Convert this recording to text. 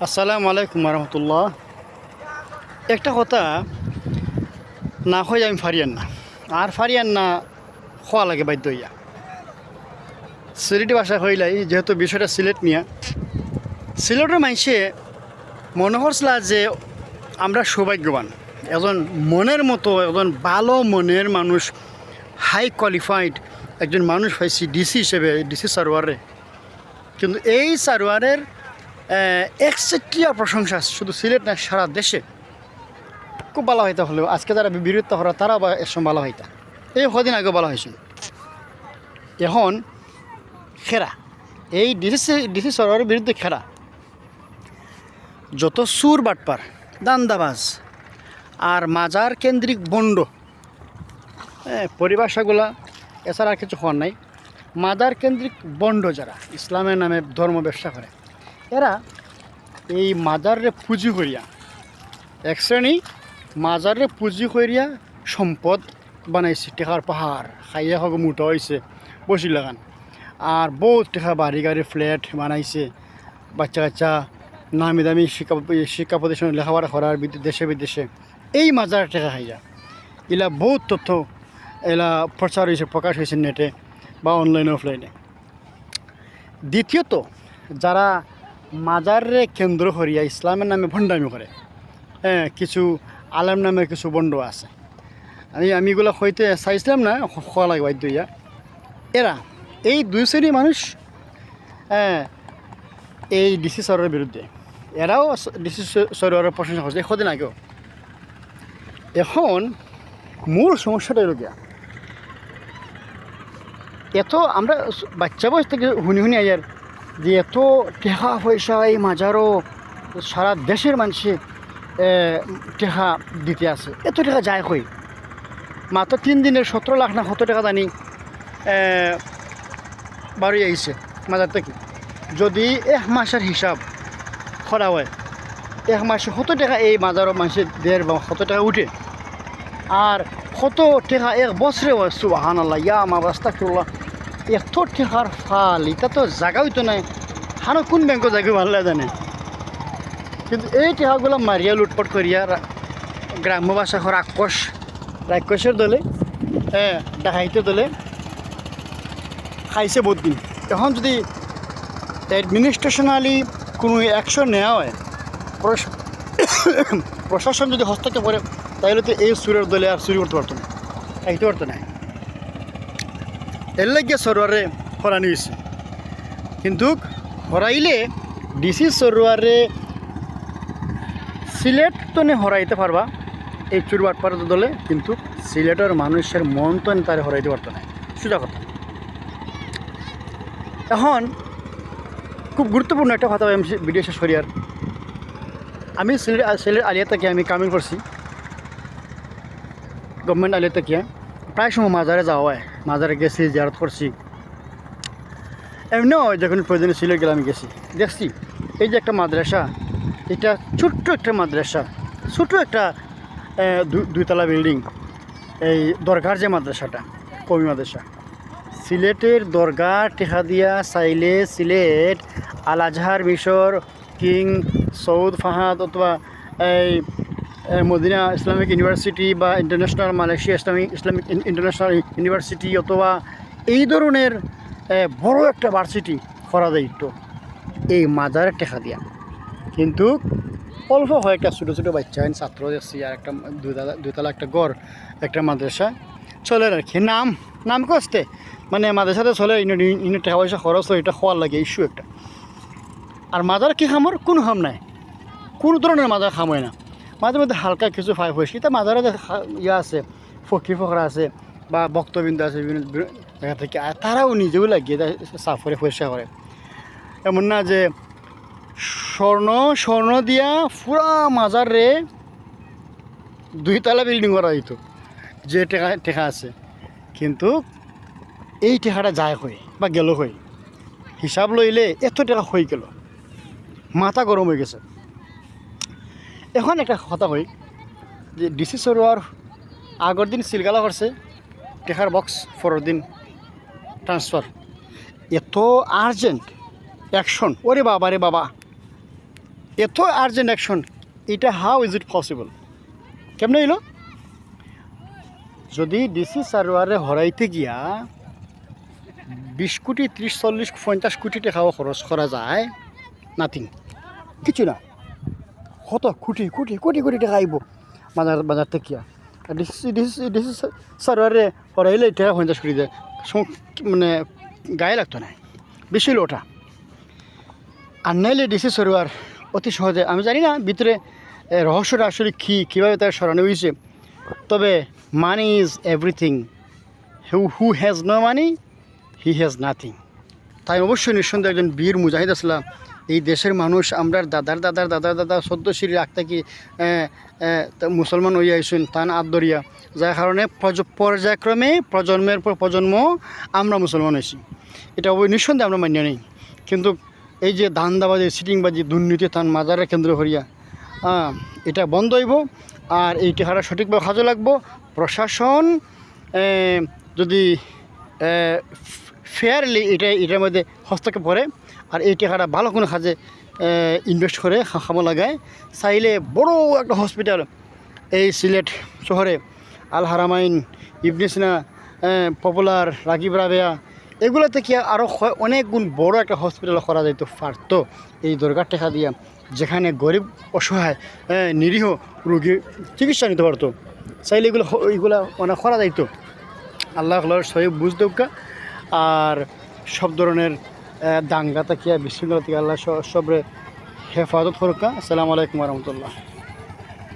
আসসালামু আলাইকুম রহমতুল্লাহ। একটা কথা না হয়ে আমি ফারিয়ান না, আর ফারিয়ান না হওয়া লাগে বাধ্য হইয়া। সিলেটি ভাষা হইলাই, যেহেতু বিষয়টা সিলেট নিয়ে, সিলেটের মানুষে মনে করছিল যে আমরা সৌভাগ্যবান, একজন মনের মতো একজন ভালো মনের মানুষ, হাই কোয়ালিফাইড একজন মানুষ পাইছি ডিসি হিসেবে, ডিসি সার্ভারে। কিন্তু এই সার্ভারের একচেটিয়া প্রশংসা শুধু সিলেট না, সারা দেশে খুব ভালো হইতে হলেও আজকে যারা বিরোধিতা করা তারা বা এসব ভালো হইতা, এই কদিন আগে ভালো হয়েছিল। এখন খেরা এই ডিসি সরকারের বিরুদ্ধে খেরা যত সুর বাটপার, দান্দাবাজ আর মাজার কেন্দ্রিক বন্ড, পরিভাষাগুলা এছাড়া আর কিছু হওয়ার নাই। মাজার কেন্দ্রিক বন্ড যারা ইসলামের নামে ধর্ম ব্যবসা করে, এরা এই মাজারে পুঁজি করিয়া, এক শ্রেণী মাজারে পুঁজি করিয়া সম্পদ বানাইছে, টেকার পাহাড় খাইয়া খাওয়া মোটা হয়েছে বসি লাগান, আর বহুত টেকা বাড়ি গাড়ি ফ্ল্যাট বানাইছে, বাচ্চা কাচ্চা নামি দামি শিক্ষা প্রতিষ্ঠানে লেখাপড়া করার দেশে বিদেশে এই মাজার টেকা খাইয়া। এলা বহুত তথ্য এলা প্রচার হয়েছে, প্রকাশ হয়েছে নেটে বা অনলাইনে অফলাইনে। দ্বিতীয়ত, যারা মাজারে কেন্দ্র করিয়া ইসলামের নামে ভণ্ডামি করে, কিছু আলেম নামের কিছু বন্ড আছে, আমি এগুলো হইতে চাইছিলাম না, হওয়া লাগে বাধ্য হইয়া। এরা এই দুই শ্রেণী মানুষ এই ডিসি সরকারের বিরুদ্ধে, এরাও ডিসি সরকারের প্রশংসা করছে কদিন আগেও। এখন মূল সমস্যাটা হলো গিয়া, এত আমরা বাচ্চা বয়স থেকে শুনি আয়ার যে এত টাকা পয়সা এই মাজারও সারা দেশের মানুষে টাকা দিতে আছে, এত টাকা যায় কই? মাত্র 3 দিনের 17 লাখ না কত টাকা জানি বাড়ি আইছে মাজার থেকে। যদি 1 মাসের হিসাব করা হয়, 1 মাসে কত টাকা এই মাজারও মানুষের দেড় বা কত টাকা উঠে, আর কত টাকা 1 বছরে হয়। সুবহানাল্লাহ, ইয়া মা আস্তাগফিরুল্লাহ, এত টাকার ফাল এটা তো জায়গাও তো নাই, হানো কোন ব্যাংকে জায়গা ভালো জানে। কিন্তু এই টাকাগুলো মারিয়া লুটপাট করিয়া গ্রাম্য ভাষা রাক্ষসের দলে, ডাকাইতে দলে খাইছে বহুত দিন। এখন যদি অ্যাডমিনিস্ট্রেশনালি কোনো অ্যাকশন নেওয়া হয়, প্রশাসন যদি হস্তক্ষেপ করে, তাহলে তো এই সুরের দলে আর চুরি করতে পারতো না, খাইতে পারতো না। এর লাগিয়ে সরোয়ারে হরানি হয়েছে। কিন্তু হরাইলে ডিসি সরোয়ারে সিলেট তো নে হরাইতে পারবা এই চুরি বাটপার দলে, কিন্তু সিলেটের মানুষের মন তো তারে হরাইতে পারতো না, সোজা কথা। এখন খুব গুরুত্বপূর্ণ একটা কথা আমি ভিডিও শেষ করি। আর আমি সিলেট আলিয়া থেকে আমি কামিং করছি, গভর্নমেন্ট আলিয়া থেকে প্রায় সময় মাজারে যাওয়া হয়, মাজারে গেছি, জিয়ারত করছি। এমনিও যখন প্রয়োজনে সিলেট গেলে আমি গেছি, দেখছি এই যে একটা মাদ্রাসা, এটা ছোট্ট একটা মাদ্রাসা, ছোটো একটা 2 তলা বিল্ডিং, এই দরগার যে মাদ্রাসাটা, কমি মাদ্রাসা, সিলেটের দরগা টেকা দিয়া চাইলে সিলেট আল আজহার মিশর কিং সৌদ ফাহাদ অথবা এই মদিনা ইসলামিক ইউনিভার্সিটি বা international Malaysia Islamic international university অথবা এই ধরনের বড় একটা ভার্সিটি করা যায় একটু এই মাজারের টেকা দিয়া। কিন্তু অল্প হয় একটা ছোটো ছোটো বাচ্চা ছাত্র দেখছি, আর একটা 2 তলা একটা গড় একটা মাদ্রাসা চলে আর কি, নাম কষ্টে মানে মাদ্রাসাতে চলে, ইনি টাকা পয়সা খরচ হয়, এটা হওয়ার লাগে ইস্যু একটা। আর মাজার কি খামর? কোনো খাম নাই, কোনো ধরনের মাজার খাম হয় না। মাঝে মধ্যে হালকা কিছু ফাই হয়েছে, এটা মাজারে ইয়ে আছে, ফকরা আছে বা বক্তবিন্দু আছে বিভিন্ন জায়গা থেকে, আর তারাও নিজেও লাগিয়ে সাফ করে পরিষ্কার করে। এমন না যে স্বর্ণ দিয়া পুরা মাজারে 2 তলা বিল্ডিং করা হইত যে টেকা আছে, কিন্তু এই টেকাটা যায় হই বা গেল হই, হিসাব লইলে এত টাকা হয়ে গেল, মাথা গরম হয়ে গেছে। এখন একটা কথা হই যে ডিসি সরোয়ার আগের দিন সিলগালা করছে টেকার বক্স, পরের দিন ট্রান্সফার, এত আর্জেন্ট অ্যাকশন, ওরে বাবা রে বাবা। এত আর্জেন্ট অ্যাকশন, এটা হাউ ইজ ইট পসিবল? কেমনে এলো? যদি ডিসি সার্ভারে হরাইতে গিয়া 20 কোটি 30 40 50 কোটি টাকাও খরচ করা যায়, নাথিং, কিছু না। কত কোটি কোটি কোটি কোটি টাকা আইব বাজার থেকে। আর ডিসি সার্ভারে হরাইলে টাকা 50 কোটি দেয়, মানে গায়ে লাগতো না, বেশি হলো ওটা। আর নাইলে ডিসি সার্ভার অতি সহজে, আমি জানি না ভিতরে রহস্যটা আসলে কীভাবে তার সরানো হয়েছে, তবে money is everything, who has no money he has nothing. তাই অবশ্যই নিঃসন্দেহে একজন বীর মুজাহিদ আসলাম। এই দেশের মানুষ, আমরা দাদা 14 সিঁড়ি রাখতে কি মুসলমান হইয়া আইসুন তান আদরিয়া, যার কারণে পর্যায়ক্রমে প্রজন্মের পর প্রজন্ম আমরা মুসলমান হয়েছি। এটা নিঃসন্দেহে আমরা মান্য নেই। কিন্তু এই যে ধান্দাবাজি, সিটিংবাজি, দুর্নীতি তান মাজারের কেন্দ্র করিয়া এটা বন্ধ হইব। আর এই টাকাটা সঠিকভাবে কাজে লাগবো। প্রশাসন যদি ফেয়ারলি এটার মধ্যে হস্তক্ষেপ করে আর এই টাকাটা ভালো কোনো কাজে ইনভেস্ট করে খামো লাগায়, চাইলে বড় একটা হসপিটাল এই সিলেট শহরে আল হারামাইন, ইবনে সিনা, পপুলার, রাগিব রাবেয়া, এগুলো থেকে আরও অনেক গুণ বড় একটা হসপিটাল করা যেতে পারতো এই দরকার টাকা দিয়া, যেখানে গরিব অসহায় নিরীহ রোগী চিকিৎসা নিতে পারতো। চাইলে এইগুলো অনেক করা যাইতো। আল্লাহ সহি বুঝ দৌকা। আর সব ধরনের দাঙ্গা তাকিয়া বিশৃঙ্খলা থেকে আল্লাহ সবরে হেফাজত করুকা। আসসালামু আলাইকুম রহমতুল্লাহ।